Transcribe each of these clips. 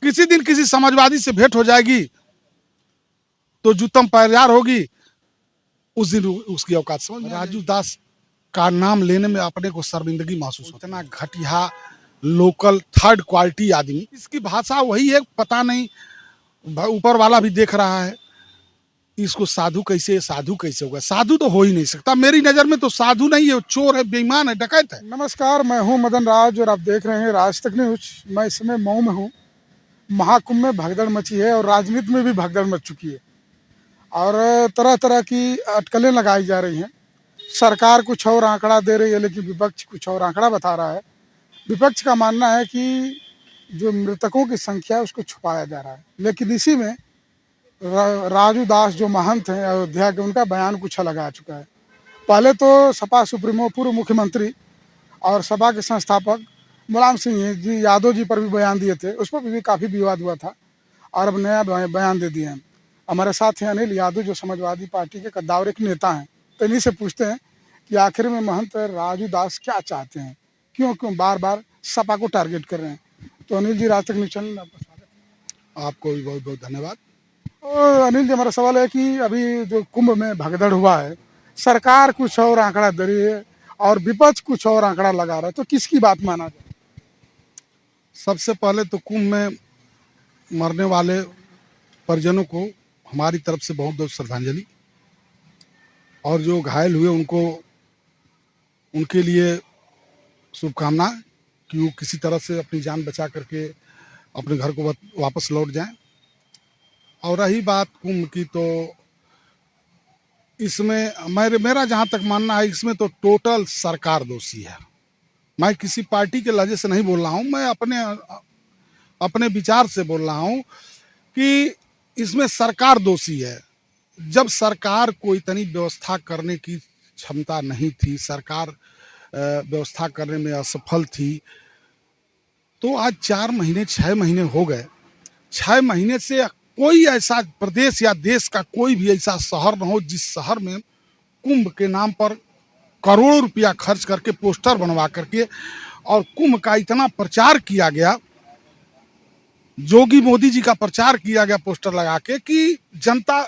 किसी दिन किसी समाजवादी से भेंट हो जाएगी तो जूतम पैजार होगी, उस दिन उसकी औकात समझ। राजू दास का नाम लेने में अपने को शर्मिंदगी महसूस होती है। इतना घटिया लोकल थर्ड क्वालिटी आदमी, इसकी भाषा वही है, पता नहीं ऊपर वाला भी देख रहा है इसको। साधु कैसे होगा? साधु तो हो ही नहीं सकता मेरी नजर में। तो साधु नहीं है, चोर है, बेईमान है, डकैत है। नमस्कार, मैं हूं मदन राज और आप देख रहे हैं राज तक न्यूज। मैं इस समय मऊ में हूं। महाकुंभ में भगदड़ मची है और राजनीति में भी भगदड़ मच चुकी है और तरह तरह की अटकलें लगाई जा रही हैं। सरकार कुछ और आंकड़ा दे रही है लेकिन विपक्ष कुछ और आंकड़ा बता रहा है। विपक्ष का मानना है कि जो मृतकों की संख्या है उसको छुपाया जा रहा है, लेकिन इसी में राजू दास जो महंत हैं अयोध्या के, उनका बयान कुछ अलग आ चुका है। पहले तो सपा सुप्रीमो पूर्व मुख्यमंत्री और सपा के संस्थापक मुलायम सिंह जी यादव जी पर भी बयान दिए थे, उस पर भी काफ़ी विवाद हुआ था और अब नया बयान दे दिए हैं। हमारे साथ हैं अनिल यादव जो समाजवादी पार्टी के कद्दावरी के नेता हैं। तो इन्हीं से पूछते हैं कि आखिर में महंत राजू दास क्या चाहते हैं, क्यों बार बार सपा को टारगेट कर रहे हैं। तो अनिल जी, राज तक न्यूज चैनल में आपका स्वागत। आपको भी बहुत बहुत धन्यवाद। तो अनिल जी, हमारा सवाल है कि अभी जो कुंभ में भगदड़ हुआ है, सरकार कुछ और आंकड़ा दे रही है और विपक्ष कुछ और आंकड़ा लगा रहा है, तो किसकी बात माना जाए? सबसे पहले तो कुंभ में मरने वाले परिजनों को हमारी तरफ से बहुत बहुत श्रद्धांजलि, और जो घायल हुए उनके लिए शुभकामना कि वो किसी तरह से अपनी जान बचा करके अपने घर को वापस लौट जाएं। और रही बात कुंभ की, तो इसमें मेरा जहाँ तक मानना है, इसमें तो टोटल सरकार दोषी है। मैं किसी पार्टी के लहजे से नहीं बोल रहा हूँ, मैं अपने विचार से बोल रहा हूँ कि इसमें सरकार दोषी है। जब सरकार को इतनी व्यवस्था करने की क्षमता नहीं थी, सरकार व्यवस्था करने में असफल थी, तो आज 4 महीने 6 महीने हो गए। 6 महीने से कोई ऐसा प्रदेश या देश का कोई भी ऐसा शहर न हो जिस शहर में कुंभ के नाम पर करोड़ों रुपया खर्च करके पोस्टर बनवा करके और कुंभ का इतना प्रचार किया गया, जोगी मोदी जी का प्रचार किया गया पोस्टर लगा के, कि जनता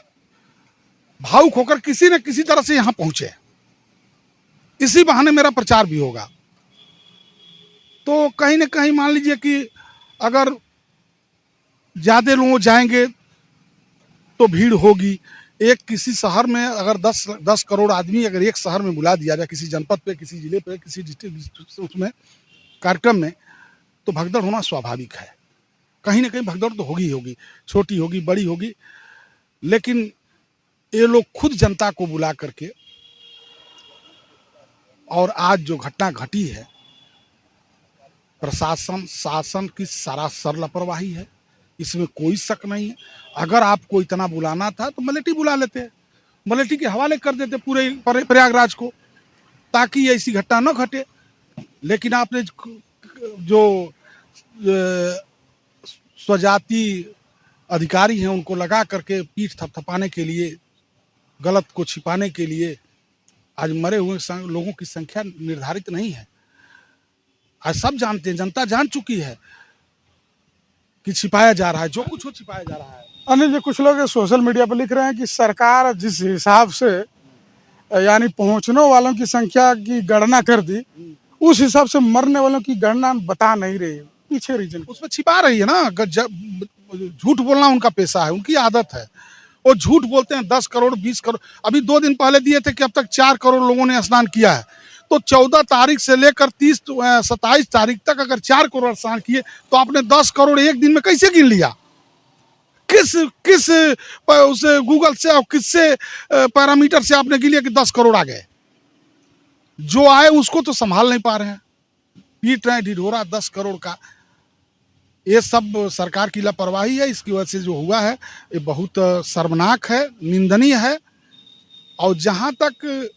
भावुक होकर किसी न किसी तरह से यहां पहुंचे। इसी बहाने मेरा प्रचार भी होगा। तो कहीं न कहीं मान लीजिए कि अगर ज्यादा लोग जाएंगे तो भीड़ होगी। एक किसी शहर में अगर 10 करोड़ आदमी अगर एक शहर में बुला दिया जाए, किसी जनपद पे, किसी जिले पे, किसी डिस्ट्रिक्ट उसमें कार्यक्रम में, तो भगदड़ होना स्वाभाविक है। कहीं ना कहीं भगदड़ तो होगी, छोटी होगी, बड़ी होगी, लेकिन ये लोग खुद जनता को बुला करके, और आज जो घटना घटी है, प्रशासन शासन की सरासर लापरवाही है, इसमें कोई शक नहीं है। अगर आपको इतना बुलाना था तो मलेठी बुला लेते, मलेठी के हवाले कर देते पूरे प्रयागराज को, ताकि ऐसी घटना न घटे। लेकिन आपने जो स्वजाति अधिकारी हैं उनको लगा करके पीठ थपथपाने के लिए, गलत को छिपाने के लिए, आज मरे हुए लोगों की संख्या निर्धारित नहीं है। आज सब जानते हैं, जनता जान चुकी है कि छिपाया जा रहा है, जो कुछ हो छिपाया जा रहा है। अनिल जी, कुछ लोग सोशल मीडिया पर लिख रहे हैं कि सरकार जिस हिसाब से यानी पहुंचने वालों की संख्या की गणना कर दी, उस हिसाब से मरने वालों की गणना बता नहीं रही। पीछे रीजन उसमें छिपा रही है ना। झूठ बोलना उनका पेशा है, उनकी आदत है। वो झूठ बोलते हैं। 10 करोड़ 20 करोड़ अभी 2 दिन पहले दिए थे कि अब तक 4 करोड़ लोगों ने स्नान किया है। तो 14 तारीख से लेकर 27 तारीख तक अगर 4 करोड़ स्नान किए, तो आपने 10 करोड़ एक दिन में कैसे गिन लिया? किस उसे गूगल से और किससे पैरामीटर से आपने गिन लिया कि 10 करोड़ आ गए? जो आए उसको तो संभाल नहीं पा रहे हैं, पीट रहे हैं ढिढोरा 10 करोड़ का। ये सब सरकार की लापरवाही है। इसकी वजह से जो हुआ है ये बहुत शर्मनाक है, निंदनीय है। और जहां तक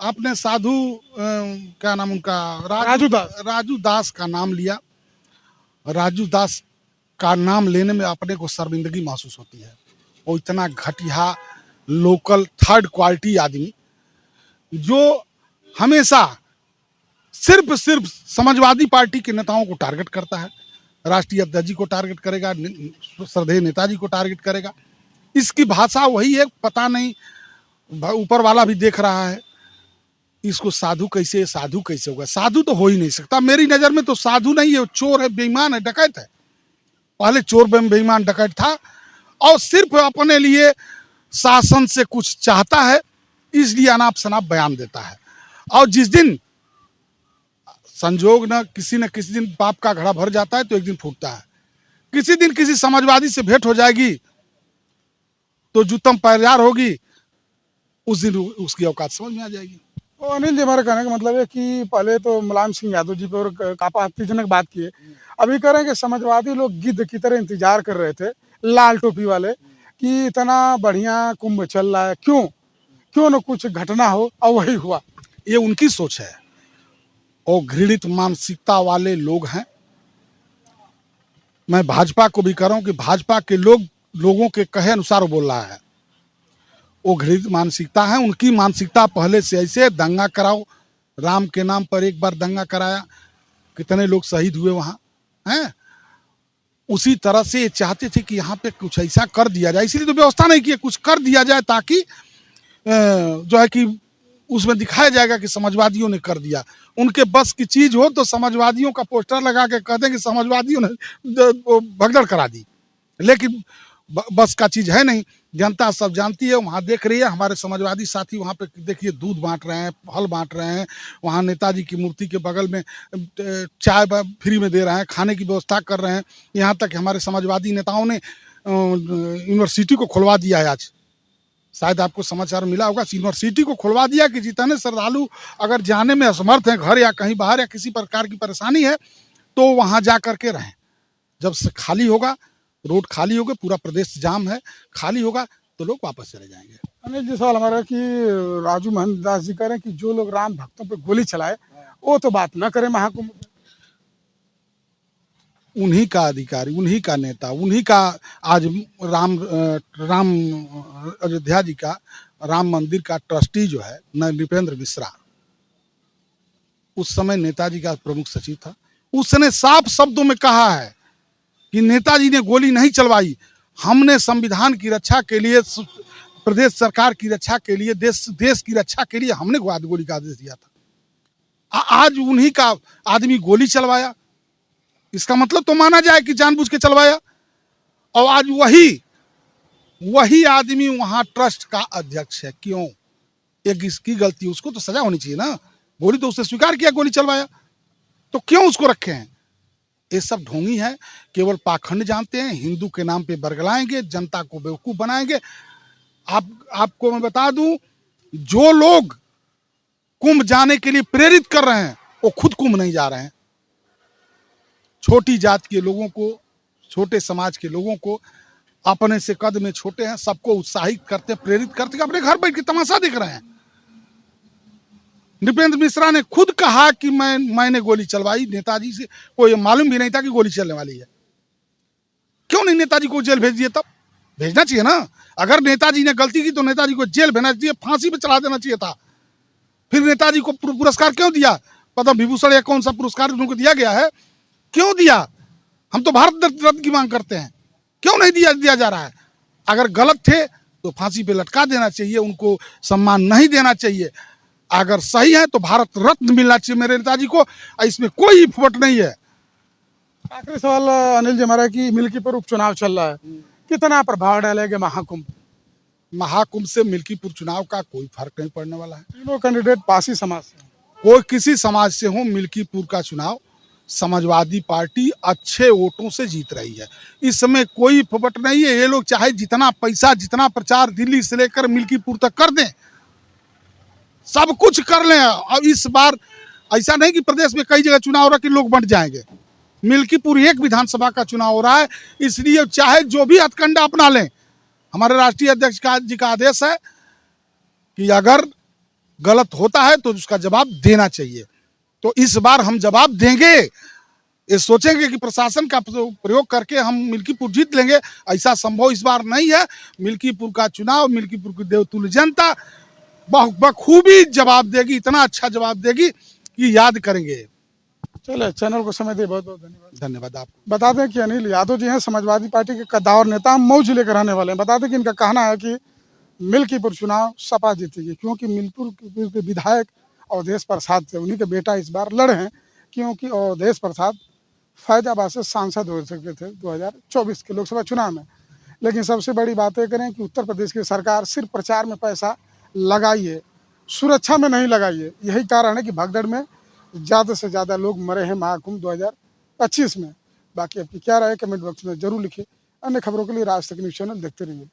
आपने साधु क्या नाम उनका, राजू दास का नाम लिया, राजू दास का नाम लेने में अपने को शर्मिंदगी महसूस होती है। वो इतना घटिया लोकल थर्ड क्वालिटी आदमी जो हमेशा सिर्फ समाजवादी पार्टी के नेताओं को टारगेट करता है, राष्ट्रीय अध्यक्ष जी को टारगेट करेगा, श्रद्धेय नेताजी को टारगेट करेगा। इसकी भाषा वही है, पता नहीं ऊपर वाला भी देख रहा है। इसको साधु कैसे होगा? साधु तो हो ही नहीं सकता। मेरी नज़र में तो साधु नहीं है, चोर है, बेईमान है, डकैत है। पहले चोर बेईमान डकैत था और सिर्फ अपने लिए शासन से कुछ चाहता है, इसलिए अनाप शनाप बयान देता है। और जिस दिन संजोग न किसी दिन पाप का घड़ा भर जाता है तो एक दिन फूटता है। किसी दिन किसी समाजवादी से भेंट हो जाएगी तो जूतम पैजार होगी, उस दिन उसकी औकात समझ में आ जाएगी। तो अनिल जी, हमारे कहने का मतलब है कि पहले तो मुलायम सिंह यादव जी पे और काफी आपत्तिजनक बात किए, अभी कह रहे हैं कि समाजवादी लोग गिद्ध की तरह इंतजार कर रहे थे, लाल टोपी वाले, कि इतना बढ़िया कुंभ चल रहा है, क्यों न कुछ घटना हो, और वही हुआ। ये उनकी सोच है और घृणित मानसिकता वाले लोग हैं। मैं भाजपा को भी कह रहा हूं कि भाजपा के लोगों के कहे अनुसार वो बोल रहा है। वो घृणित मानसिकता है, उनकी मानसिकता पहले से ऐसे, दंगा कराओ, राम के नाम पर एक बार दंगा कराया, कितने लोग शहीद हुए वहाँ हैं। उसी तरह से ये चाहते थे कि यहाँ पे कुछ ऐसा कर दिया जाए, इसीलिए तो व्यवस्था नहीं की, कुछ कर दिया जाए ताकि जो है कि उसमें दिखाया जाएगा कि समाजवादियों ने कर दिया। उनके बस की चीज हो तो समाजवादियों का पोस्टर लगा के कह दें कि समाजवादियों ने भगदड़ करा दी, लेकिन बस का चीज है नहीं। जनता सब जानती है, वहाँ देख रही है। हमारे समाजवादी साथी वहाँ पे देखिए दूध बांट रहे हैं, फल बांट रहे हैं, वहाँ नेताजी की मूर्ति के बगल में चाय फ्री में दे रहे हैं, खाने की व्यवस्था कर रहे हैं। यहाँ तक हमारे समाजवादी नेताओं ने यूनिवर्सिटी को खुलवा दिया है। आज शायद आपको समाचार मिला होगा, यूनिवर्सिटी को खुलवा दिया कि जितने श्रद्धालु अगर जाने में असमर्थ हैं, घर या कहीं बाहर या किसी प्रकार की परेशानी है, तो वहाँ जा करके रहें। जब से खाली होगा, रोड खाली होगा, पूरा प्रदेश जाम है, खाली होगा तो लोग वापस चले जाएंगे। अनिल जी, सवाल हमारा कि राजू मोहन दास जी कह रहे हैं कि जो लोग राम भक्तों पे गोली चलाए वो तो बात न करे महाकुंभ। उन्हीं का अधिकारी, उन्हीं का नेता, उन्हीं का आज राम अयोध्या जी का राम मंदिर का ट्रस्टी जो है नृपेंद्र मिश्रा, उस समय नेताजी का प्रमुख सचिव था। उसने साफ शब्दों में कहा है कि नेताजी ने गोली नहीं चलवाई, हमने संविधान की रक्षा के लिए, प्रदेश सरकार की रक्षा के लिए, देश की रक्षा के लिए हमने गोली का आदेश दिया था। आज उन्हीं का आदमी गोली चलवाया, इसका मतलब तो माना जाए कि जानबूझ के चलवाया। और आज वही आदमी वहां ट्रस्ट का अध्यक्ष है। क्यों? एक इसकी गलती, उसको तो सजा होनी चाहिए ना। गोली तो उसने स्वीकार किया, गोली चलवाया, तो क्यों उसको रखे हैं? ये सब ढोंगी है, केवल पाखंड जानते हैं, हिंदू के नाम पे बरगलाएंगे, जनता को बेवकूफ बनाएंगे। आपको मैं बता दूं, जो लोग कुंभ जाने के लिए प्रेरित कर रहे हैं वो खुद कुंभ नहीं जा रहे हैं। छोटी जात के लोगों को, छोटे समाज के लोगों को, अपने से कद में छोटे हैं, सबको उत्साहित करते, प्रेरित करते, अपने घर बैठ के तमाशा देख रहे हैं। नृपेंद्र मिश्रा ने खुद कहा कि मैंने गोली चलवाई, नेताजी से कोई मालूम भी नहीं था कि गोली चलने वाली है। क्यों नहीं नेताजी को जेल भेज दिए? तब भेजना चाहिए ना। अगर नेताजी ने गलती की तो नेताजी को जेल भेजना चाहिए, फांसी पे चढ़ा देना चाहिए था। फिर नेताजी को पुरस्कार क्यों दिया? पद्म विभूषण या कौन सा पुरस्कार उनको दिया गया है? क्यों दिया? हम तो भारत रत्न की मांग करते हैं, क्यों नहीं दिया जा रहा है? अगर गलत थे तो फांसी पे लटका देना चाहिए, उनको सम्मान नहीं देना चाहिए। अगर सही है तो भारत रत्न मिलना चाहिए मेरे नेताजी को, इसमें कोई फुट नहीं है। आखिरी सवाल अनिल जी हमारा कि मिल्कीपुर उपचुनाव चल रहा है, कितना प्रभाव डालेगा महाकुंभ? महाकुंभ से मिल्कीपुर चुनाव का कोई फर्क नहीं पड़ने वाला है। तीनों कैंडिडेट पासी समाज से, कोई किसी समाज से हो, मिल्कीपुर का चुनाव समाजवादी पार्टी अच्छे वोटों से जीत रही है। इस समय कोई फपट नहीं है। ये लोग चाहे जितना पैसा, जितना प्रचार दिल्ली से लेकर मिल्कीपुर तक कर दें, सब कुछ कर लें। अब इस बार ऐसा नहीं कि प्रदेश में कई जगह चुनाव हो रहा कि लोग बंट जाएंगे। मिल्कीपुर एक विधानसभा का चुनाव हो रहा है, इसलिए चाहे जो भी हथकंडा अपना लें, हमारे राष्ट्रीय अध्यक्ष जी का आदेश है कि अगर गलत होता है तो उसका जवाब देना चाहिए। तो इस बार हम जवाब देंगे। ये सोचेंगे कि प्रशासन का प्रयोग करके हम मिल्कीपुर जीत लेंगे, ऐसा संभव इस बार नहीं है। मिल्कीपुर का चुनाव, मिल्कीपुर की देवतुल्य जनता बखूबी जवाब देगी, इतना अच्छा जवाब देगी कि याद करेंगे। चलिए, चैनल को समय दिए बहुत बहुत धन्यवाद। धन्यवाद आपको। बता दें कि अनिल यादव जी हैं समाजवादी पार्टी के कद्दावर नेता, हम मऊ जिले के रहने वाले हैं। बता दें कि इनका कहना है कि मिल्कीपुर चुनाव सपा जीतेगी, क्योंकि मिल्कीपुर के विधायक अवधेश प्रसाद थे, उन्हीं के बेटा इस बार लड़े हैं, क्योंकि अवधेश प्रसाद फैजाबाद से सांसद हो सकते थे 2024 के लोकसभा चुनाव में। लेकिन सबसे बड़ी बात यह करें कि उत्तर प्रदेश की सरकार सिर्फ प्रचार में पैसा लगाई है, सुरक्षा में नहीं लगाई है। यही कारण है कि भगदड़ में ज़्यादा से ज़्यादा लोग मरे हैं महाकुंभ 2025 में। बाकी आपकी क्या राय है कमेंट बॉक्स में जरूर लिखिए। अन्य खबरों के लिए राज तक न्यूज़ चैनल देखते रहिए।